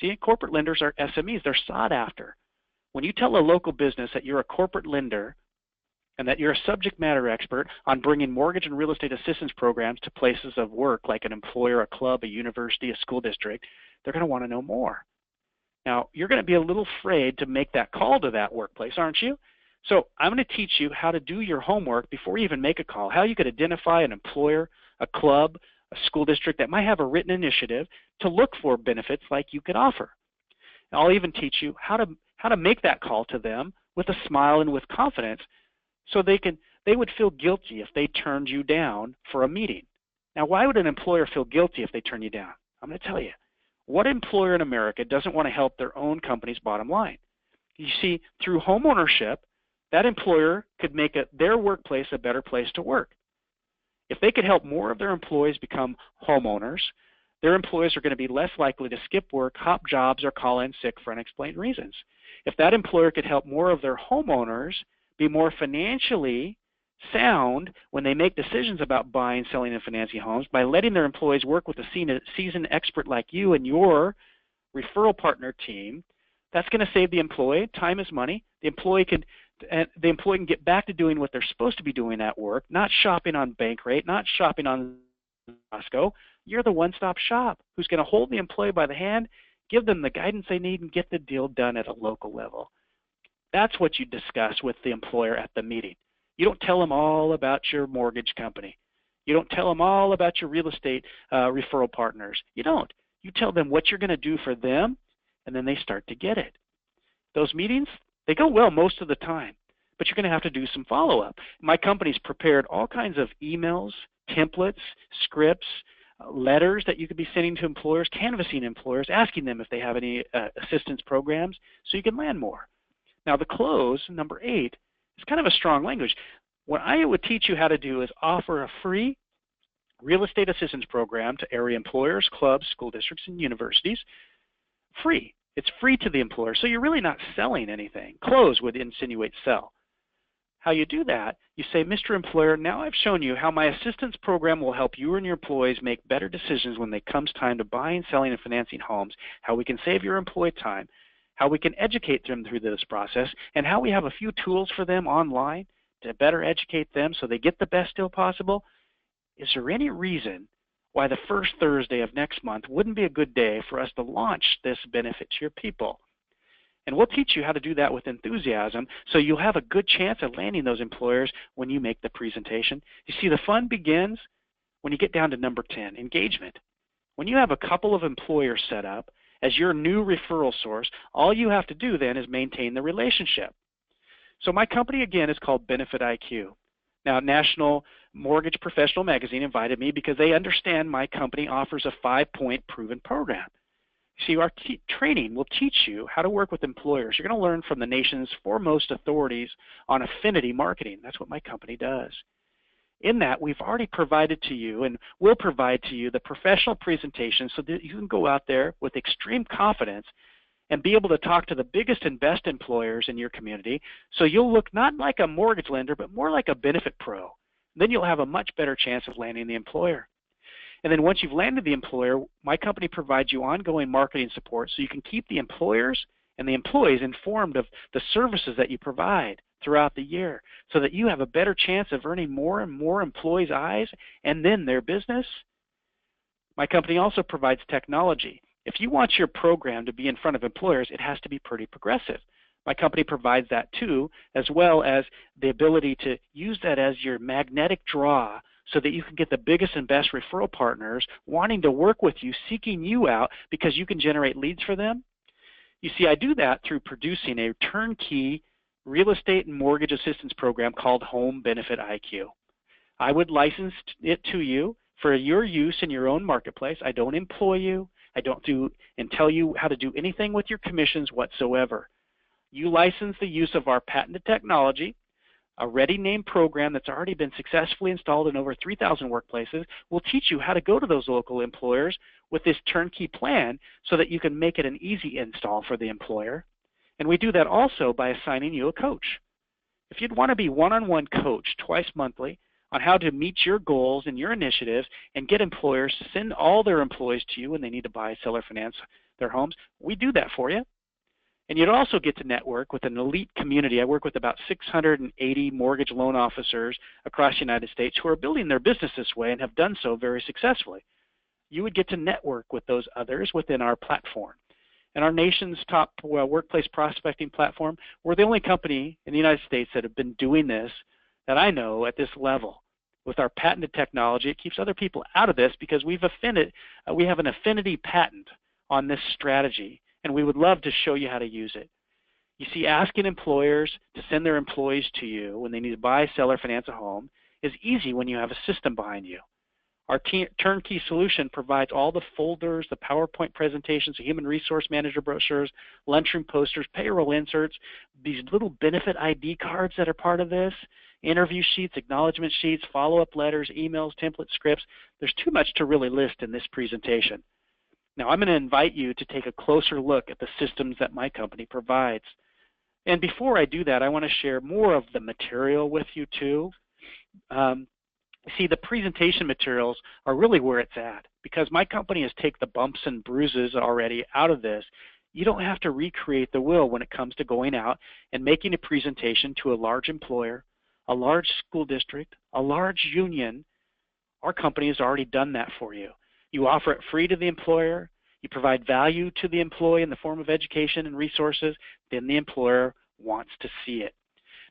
See, corporate lenders are SMEs. They're sought after. When you tell a local business that you're a corporate lender and that you're a subject matter expert on bringing mortgage and real estate assistance programs to places of work like an employer, a club, a university, a school district, they're going to want to know more. Now, you're going to be a little afraid to make that call to that workplace, aren't you? So I'm going to teach you how to do your homework before you even make a call, how you could identify an employer, a club, a school district that might have a written initiative to look for benefits like you could offer. And I'll even teach you how to make that call to them with a smile and with confidence so they would feel guilty if they turned you down for a meeting. Now, why would an employer feel guilty if they turn you down? I'm going to tell you. What employer in America doesn't want to help their own company's bottom line? You see, through home ownership, that employer could make their workplace a better place to work. If they could help more of their employees become homeowners, their employees are going to be less likely to skip work, hop jobs, or call in sick for unexplained reasons. If that employer could help more of their homeowners be more financially sound when they make decisions about buying, selling, and financing homes by letting their employees work with a seasoned expert like you and your referral partner team, that's going to save the employee. Time is money. The employee can get back to doing what they're supposed to be doing at work, not shopping on Bankrate, not shopping on Costco. You're the one-stop shop who's going to hold the employee by the hand, give them the guidance they need, and get the deal done at a local level. That's what you discuss with the employer at the meeting. You don't tell them all about your mortgage company. You don't tell them all about your real estate referral partners. You don't. You tell them what you're going to do for them, and then they start to get it. Those meetings, they go well most of the time, but you're going to have to do some follow-up. My company's prepared all kinds of emails, templates, scripts, letters that you could be sending to employers, canvassing employers, asking them if they have any assistance programs so you can land more. Now the close, number 8, is kind of a strong language. What I would teach you how to do is offer a free real estate assistance program to area employers, clubs, school districts, and universities. Free. It's free to the employer, so you're really not selling anything. Close would insinuate sell. How you do that, you say, Mr. Employer, now I've shown you how my assistance program will help you and your employees make better decisions when it comes time to buying, selling, and financing homes, how we can save your employee time, how we can educate them through this process, and how we have a few tools for them online to better educate them so they get the best deal possible. Is there any reason why the first Thursday of next month wouldn't be a good day for us to launch this benefit to your people? And we'll teach you how to do that with enthusiasm so you'll have a good chance of landing those employers when you make the presentation. You see, the fun begins when you get down to number 10, engagement. When you have a couple of employers set up as your new referral source, all you have to do then is maintain the relationship. So my company, again, is called BenefitIQ. Now, National Mortgage Professional Magazine invited me because they understand my company offers a 5-point proven program. See, our training will teach you how to work with employers. You're going to learn from the nation's foremost authorities on affinity marketing. That's what my company does. In that, we've already provided to you and will provide to you the professional presentation so that you can go out there with extreme confidence and be able to talk to the biggest and best employers in your community so you'll look not like a mortgage lender but more like a benefit pro. Then you'll have a much better chance of landing the employer. And then once you've landed the employer, my company provides you ongoing marketing support so you can keep the employers and the employees informed of the services that you provide throughout the year so that you have a better chance of earning more and more employees' eyes and then their business. My company also provides technology. If you want your program to be in front of employers, it has to be pretty progressive. My company provides that too, as well as the ability to use that as your magnetic draw so that you can get the biggest and best referral partners wanting to work with you, seeking you out because you can generate leads for them. You see, I do that through producing a turnkey real estate and mortgage assistance program called HomeBenefitIQ. I would license it to you for your use in your own marketplace. I don't employ you. I don't do and tell you how to do anything with your commissions whatsoever. You license the use of our patented technology. A ready-named program that's already been successfully installed in over 3,000 workplaces will teach you how to go to those local employers with this turnkey plan so that you can make it an easy install for the employer. And we do that also by assigning you a coach. If you'd want to be one-on-one coached twice monthly on how to meet your goals and your initiatives and get employers to send all their employees to you when they need to buy, sell, or finance their homes, we do that for you. And you'd also get to network with an elite community. I work with about 680 mortgage loan officers across the United States who are building their business this way and have done so very successfully. You would get to network with those others within our platform. And our nation's top workplace prospecting platform, we're the only company in the United States that have been doing this that I know at this level. With our patented technology, it keeps other people out of this because we have an affinity patent on this strategy. And we would love to show you how to use it. You see, asking employers to send their employees to you when they need to buy, sell, or finance a home is easy when you have a system behind you. Our turnkey solution provides all the folders, the PowerPoint presentations, the human resource manager brochures, lunchroom posters, payroll inserts, these little benefit ID cards that are part of this, interview sheets, acknowledgement sheets, follow-up letters, emails, template scripts. There's too much to really list in this presentation. Now I'm going to invite you to take a closer look at the systems that my company provides. And before I do that, I want to share more of the material with you too. See, the presentation materials are really where it's at, because my company has taken the bumps and bruises already out of this. You don't have to recreate the wheel when it comes to going out and making a presentation to a large employer, a large school district, a large union. Our company has already done that for you. You offer it free to the employer. You provide value to the employee in the form of education and resources. Then the employer wants to see it.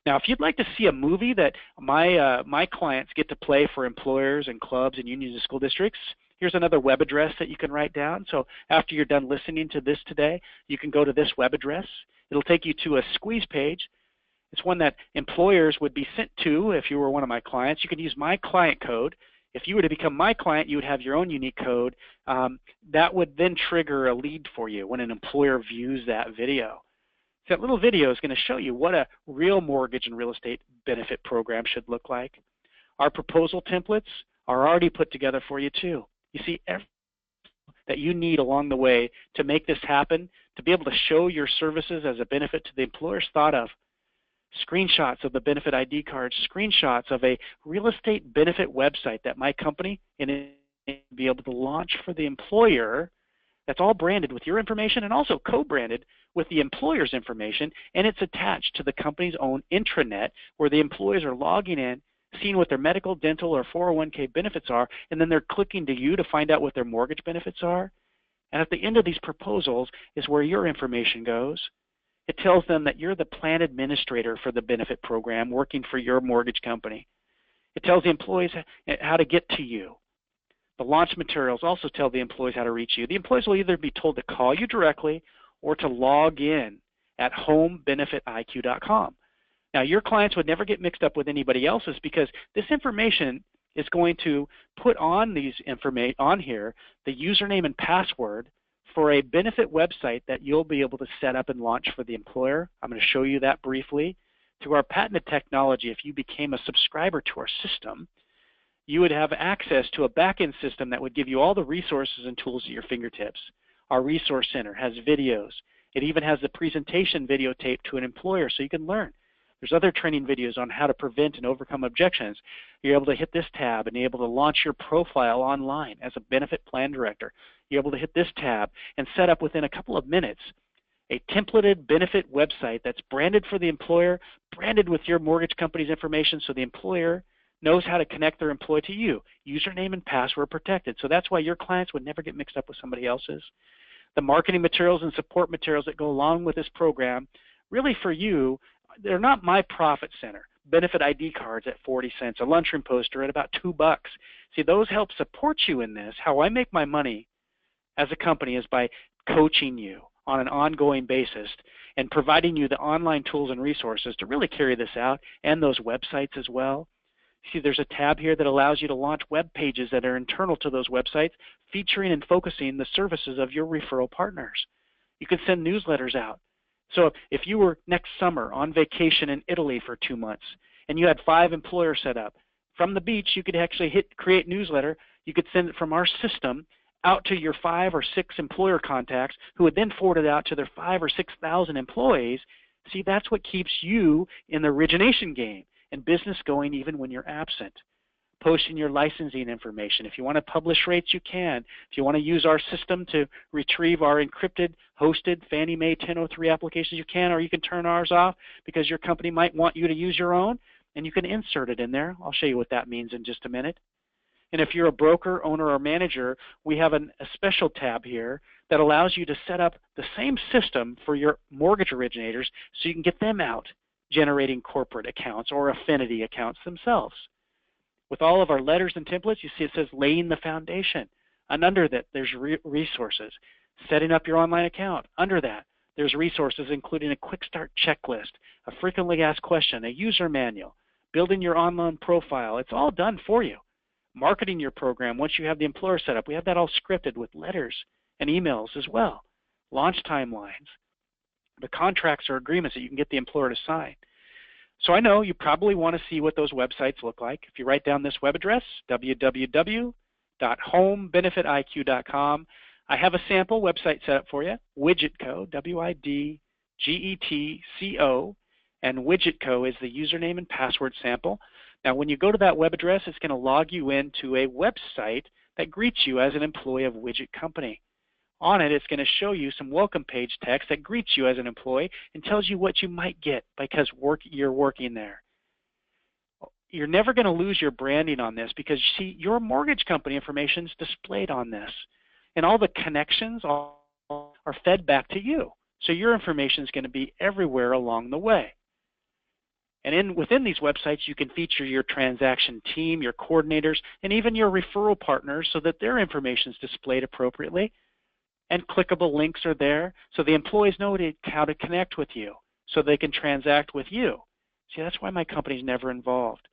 Now, if you'd like to see a movie that my clients get to play for employers and clubs and unions and school districts, here's another web address that you can write down. So after you're done listening to this today, you can go to this web address. It'll take you to a squeeze page. It's one that employers would be sent to if you were one of my clients. You can use my client code. If you were to become my client, you would have your own unique code. That would then trigger a lead for you when an employer views that video. That little video is going to show you what a real mortgage and real estate benefit program should look like. Our proposal templates are already put together for you too. You see everything that you need along the way to make this happen, to be able to show your services as a benefit to the employer's thought of. Screenshots of the benefit ID cards, screenshots of a real estate benefit website that my company and be able to launch for the employer. That's all branded with your information and also co-branded with the employer's information, and it's attached to the company's own intranet where the employees are logging in, seeing what their medical, dental, or 401k benefits are, and then they're clicking to you to find out what their mortgage benefits are. And at the end of these proposals is where your information goes. It tells them that you're the plan administrator for the benefit program working for your mortgage company. It tells the employees how to get to you. The launch materials also tell the employees how to reach you. The employees will either be told to call you directly or to log in at HomeBenefitIQ.com. Now, your clients would never get mixed up with anybody else's because this information is going to put on these on here the username and password for a benefit website that you'll be able to set up and launch for the employer. I'm going to show you that briefly. Through our patented technology, if you became a subscriber to our system, you would have access to a back-end system that would give you all the resources and tools at your fingertips. Our resource center has videos. It even has the presentation videotape to an employer so you can learn. There's other training videos on how to prevent and overcome objections. You're able to hit this tab and be able to launch your profile online as a benefit plan director. You're able to hit this tab and set up within a couple of minutes a templated benefit website that's branded for the employer, branded with your mortgage company's information so the employer knows how to connect their employee to you. Username and password protected. So that's why your clients would never get mixed up with somebody else's. The marketing materials and support materials that go along with this program, really for you, they're not my profit center. Benefit ID cards at 40 cents, a lunchroom poster at about $2. See, those help support you in this. How I make my money as a company is by coaching you on an ongoing basis and providing you the online tools and resources to really carry this out, and those websites as well. See, there's a tab here that allows you to launch web pages that are internal to those websites, featuring and focusing the services of your referral partners. You can send newsletters out. So if you were next summer on vacation in Italy for 2 months and you had 5 employers set up, from the beach you could actually hit create newsletter. You could send it from our system out to your 5 or 6 employer contacts who would then forward it out to their 5,000 or 6,000 employees. See, that's what keeps you in the origination game and business going even when you're absent. Posting your licensing information. If you want to publish rates, you can. If you want to use our system to retrieve our encrypted, hosted Fannie Mae 1003 applications, you can, or you can turn ours off because your company might want you to use your own, and you can insert it in there. I'll show you what that means in just a minute. And if you're a broker, owner, or manager, we have a special tab here that allows you to set up the same system for your mortgage originators so you can get them out generating corporate accounts or affinity accounts themselves. With all of our letters and templates, you see it says laying the foundation. And under that, there's resources. Setting up your online account. Under that, there's resources including a quick start checklist, a frequently asked question, a user manual, building your online profile. It's all done for you. marketing your program once you have the employer set up. We have that all scripted with letters and emails as well, launch timelines, the contracts or agreements that you can get the employer to sign. So I know you probably want to see what those websites look like. If you write down this web address, www.HomeBenefitIQ.com, I have a sample website set up for you, WidgetCo, WIDGETCO, and WidgetCo is the username and password sample. Now when you go to that web address, it's going to log you into a website that greets you as an employee of Widget Company. On it, it's going to show you some welcome page text that greets you as an employee and tells you what you might get because you're working there. You're never going to lose your branding on this because, you see, your mortgage company information is displayed on this. And all the connections are fed back to you. So your information is going to be everywhere along the way. And within these websites, you can feature your transaction team, your coordinators, and even your referral partners so that their information is displayed appropriately. And clickable links are there so the employees know how to connect with you so they can transact with you. See, that's why my company's never involved.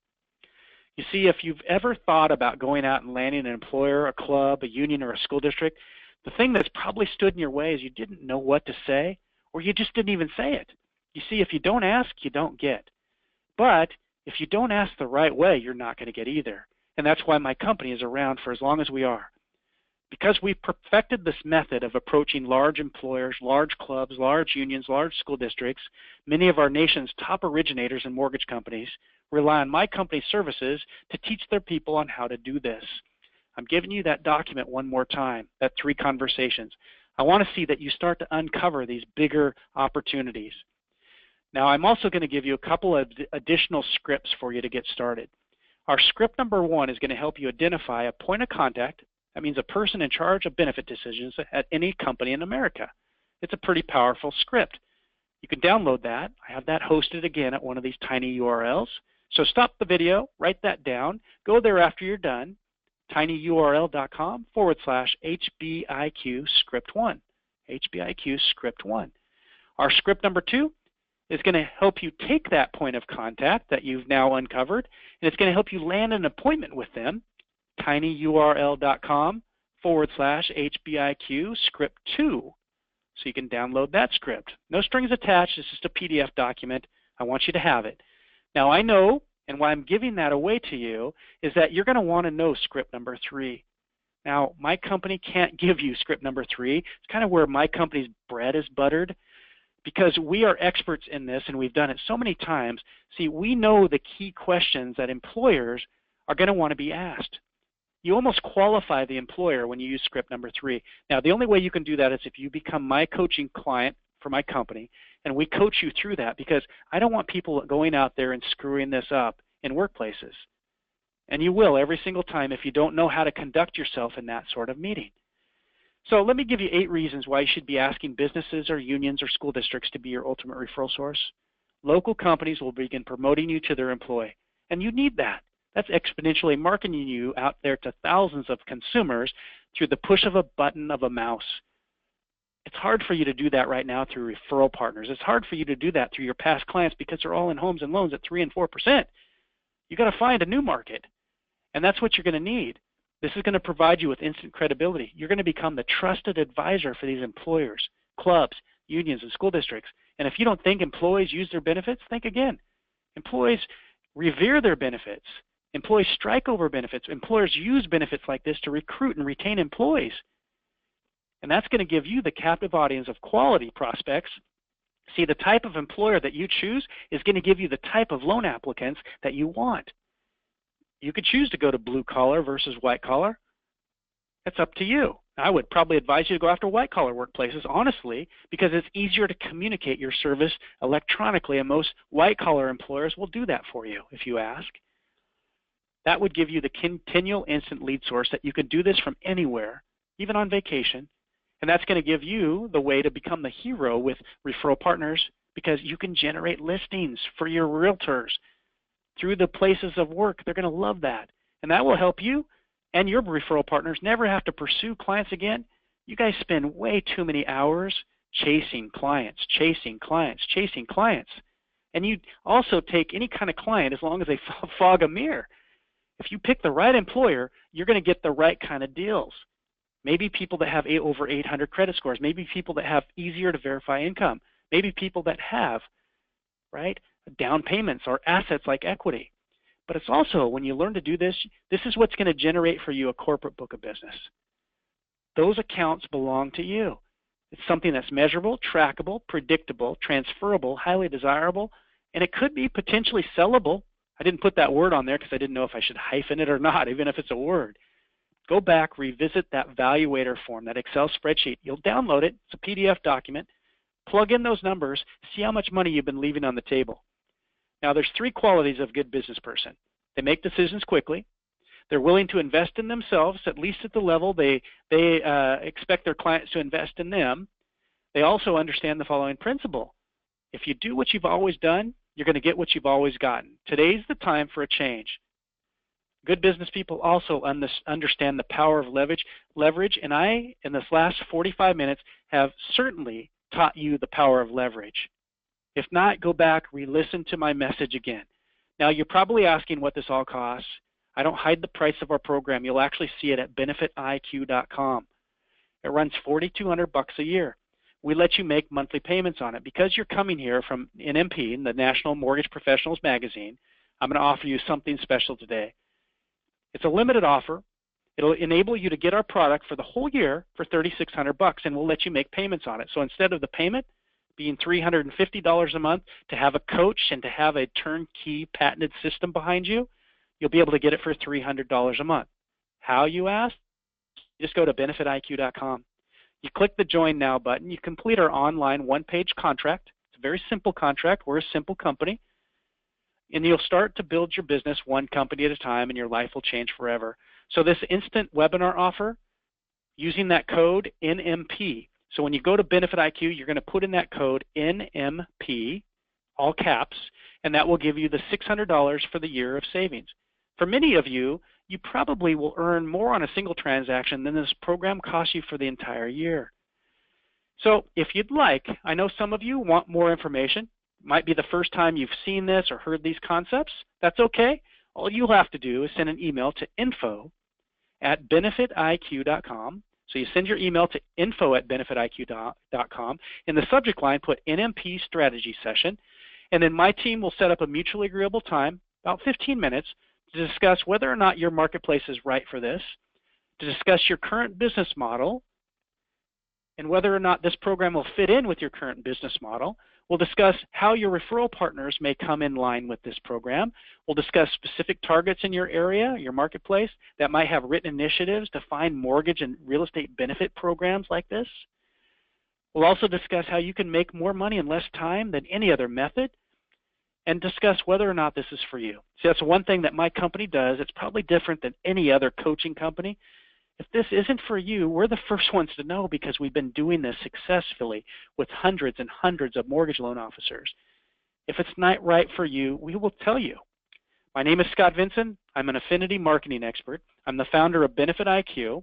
You see, if you've ever thought about going out and landing an employer, a club, a union, or a school district, the thing that's probably stood in your way is you didn't know what to say, or you just didn't even say it. You see, if you don't ask, you don't get. But if you don't ask the right way, you're not going to get either. And that's why my company is around for as long as we are. Because we've perfected this method of approaching large employers, large clubs, large unions, large school districts, many of our nation's top originators and mortgage companies rely on my company's services to teach their people on how to do this. I'm giving you that document one more time, that 3 conversations. I want to see that you start to uncover these bigger opportunities. Now, I'm also going to give you a couple of additional scripts for you to get started. Our script number 1 is going to help you identify a point of contact. That means a person in charge of benefit decisions at any company in America. It's a pretty powerful script. You can download that. I have that hosted again at one of these tiny URLs. So stop the video, write that down, go there after you're done, tinyurl.com/HBIQ script 1. HBIQ script 1. Our script number 2 is going to help you take that point of contact that you've now uncovered, and it's going to help you land an appointment with them. tinyurl.com/HBIQ script 2. So you can download that script. No strings attached. It's just a PDF document. I want you to have it. Now I know, and why I'm giving that away to you, is that you're going to want to know script number 3. Now my company can't give you script number 3. It's kind of where my company's bread is buttered, because we are experts in this and we've done it so many times. See, we know the key questions that employers are going to want to be asked. You almost qualify the employer when you use script number 3. Now, the only way you can do that is if you become my coaching client for my company, and we coach you through that, because I don't want people going out there and screwing this up in workplaces. And you will every single time if you don't know how to conduct yourself in that sort of meeting. So let me give you 8 reasons why you should be asking businesses or unions or school districts to be your ultimate referral source. Local companies will begin promoting you to their employee, and you need that. That's exponentially marketing you out there to thousands of consumers through the push of a button of a mouse. It's hard for you to do that right now through referral partners. It's hard for you to do that through your past clients because they're all in homes and loans at 3 and 4%. You've got to find a new market, and that's what you're going to need. This is going to provide you with instant credibility. You're going to become the trusted advisor for these employers, clubs, unions, and school districts. And if you don't think employees use their benefits, think again. Employees revere their benefits. Employees strike over benefits. Employers use benefits like this to recruit and retain employees. And that's going to give you the captive audience of quality prospects. See, the type of employer that you choose is going to give you the type of loan applicants that you want. You could choose to go to blue collar versus white collar. That's up to you. I would probably advise you to go after white collar workplaces, honestly, because it's easier to communicate your service electronically, and most white collar employers will do that for you if you ask. That would give you the continual instant lead source that you could do this from anywhere, even on vacation. And that's going to give you the way to become the hero with referral partners, because you can generate listings for your realtors through the places of work. They're going to love that. And that will help you and your referral partners never have to pursue clients again. You guys spend way too many hours chasing clients, chasing clients, chasing clients. And you also take any kind of client as long as they fog a mirror. If you pick the right employer, you're going to get the right kind of deals. Maybe people that have over 800 credit scores, maybe people that have easier to verify income, maybe people that have, right, down payments or assets like equity. But it's also, when you learn to do this, this is what's going to generate for you a corporate book of business. Those accounts belong to you. It's something that's measurable, trackable, predictable, transferable, highly desirable, and it could be potentially sellable. I didn't put that word on there because I didn't know if I should hyphen it or not, even if it's a word. Go back, revisit that valuator form, that Excel spreadsheet. You'll download it. It's a PDF document. Plug in those numbers. See how much money you've been leaving on the table. Now, there's 3 qualities of a good business person. They make decisions quickly. They're willing to invest in themselves, at least at the level they expect their clients to invest in them. They also understand the following principle. If you do what you've always done, you're going to get what you've always gotten. Today's the time for a change. Good business people also understand the power of leverage, and I, in this last 45 minutes, have certainly taught you the power of leverage. If not, go back, re-listen to my message again. Now, you're probably asking what this all costs. I don't hide the price of our program. You'll actually see it at BenefitIQ.com. It runs $4,200 a year. We let you make monthly payments on it. Because you're coming here from NMP, the National Mortgage Professionals Magazine, I'm going to offer you something special today. It's a limited offer. It'll enable you to get our product for the whole year for $3,600, and we'll let you make payments on it. So instead of the payment being $350 a month, to have a coach and to have a turnkey patented system behind you, you'll be able to get it for $300 a month. How, you ask? Just go to BenefitIQ.com. You click the Join Now button. You complete our online one-page contract. It's a very simple contract. We're a simple company. And you'll start to build your business one company at a time, and your life will change forever. So this instant webinar offer, using that code NMP. So when you go to BenefitIQ, you're going to put in that code NMP, all caps, and that will give you the $600 for the year of savings. For many of you, you probably will earn more on a single transaction than this program costs you for the entire year. So if you'd like, I know some of you want more information. It might be the first time you've seen this or heard these concepts. That's okay. All you'll have to do is send an email to info@BenefitIQ.com. So you send your email to info@BenefitIQ.com. In the subject line, put NMP Strategy Session, and then my team will set up a mutually agreeable time, about 15 minutes, to discuss whether or not your marketplace is right for this, to discuss your current business model, and whether or not this program will fit in with your current business model. We'll discuss how your referral partners may come in line with this program. We'll discuss specific targets in your area, your marketplace, that might have written initiatives to find mortgage and real estate benefit programs like this. We'll also discuss how you can make more money in less time than any other method, and discuss whether or not this is for you. See, that's one thing that my company does. It's probably different than any other coaching company. If this isn't for you, we're the first ones to know, because we've been doing this successfully with hundreds and hundreds of mortgage loan officers. If it's not right for you, we will tell you. My name is Scott Vinson. I'm an affinity marketing expert. I'm the founder of BenefitIQ.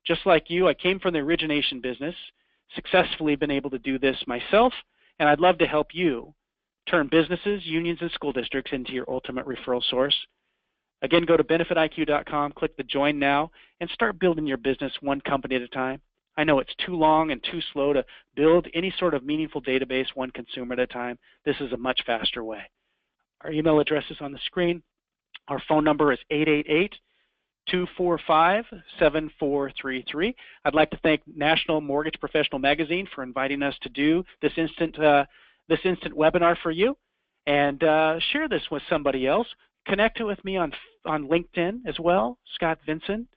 Just like you, I came from the origination business, successfully been able to do this myself, and I'd love to help you turn businesses, unions, and school districts into your ultimate referral source. Again, go to BenefitIQ.com, click the Join Now, and start building your business one company at a time. I know it's too long and too slow to build any sort of meaningful database one consumer at a time. This is a much faster way. Our email address is on the screen. Our phone number is 888-245-7433. I'd like to thank National Mortgage Professional Magazine for inviting us to do this instant webinar for you, and share this with somebody else. Connect with me on LinkedIn as well, Scott Vinson.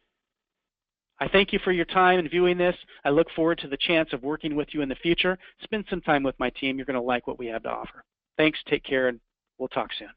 I thank you for your time in viewing this. I look forward to the chance of working with you in the future. Spend some time with my team. You're going to like what we have to offer. Thanks, take care, and we'll talk soon.